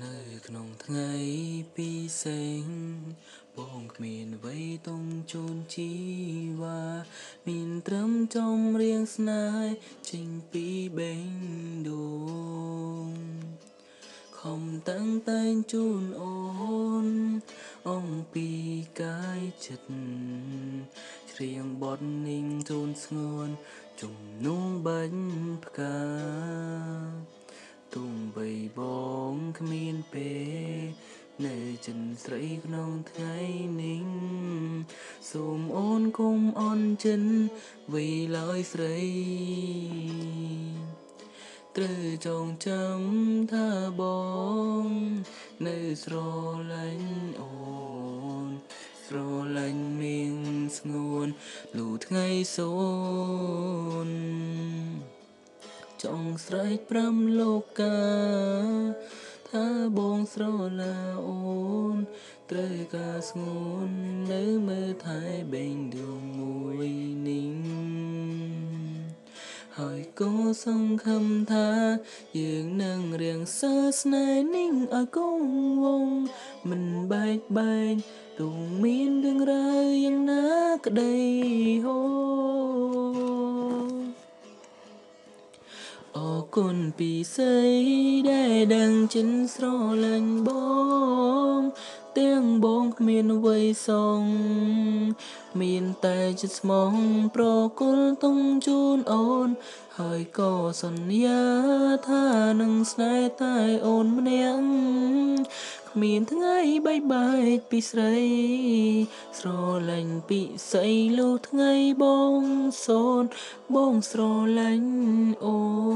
នៅក្នុងថ្ងៃពិសេសបងគ្មានអ្វីต้องជូនជីវ៉ាមានត្រឹមចំរៀងស្នេហ៍ចេញពីបេះដូងខំតាំងតែងជូនអូនអំពីកាយចិត្តច្រៀងបទនិងជូនស្ងួនជំនុំបាញ់ផ្កាទុំបីបងគ្មានពេលនៅចិនស្រីក្នុងថ្ងៃនេះសូមអូនគុំអន់ចិនវីឡើយស្រីត្រូវចងចាំថាបងនៅស្រឡាញ់អូនស្រឡាញ់មានស្ងួនលូថ្ងៃសូនចង់ស្រែក5លោកកាថាបងស្រឡាអូនត្រូវការស្ងួននៅមើលថែបេងដូងមួយនេះហើយក៏សង្ឃឹមថាយើងនឹងរៀងសើស្នេហ៍នេះឲ្យគង់វង្សមិនបែកបាក់ទោះមានរឿងរ៉ាវយ៉ាងណាក្តីហូអរគុណពីស្រីដែលដឹងចិនស្រឡាញ់បងទាំងបងគ្មានអ្វីសងមានតែចិត្តស្មោះប្រគល់ទុំជូនអូនហើយក៏សន្យាថានឹងស្នេហ៍តែអូនម្នាក់គ្មានថ្ងៃបែកបាក់ពីស្រីស្រឡាញ់ពិសីលុះថ្ងៃបងសូនបងស្រឡាញ់អូន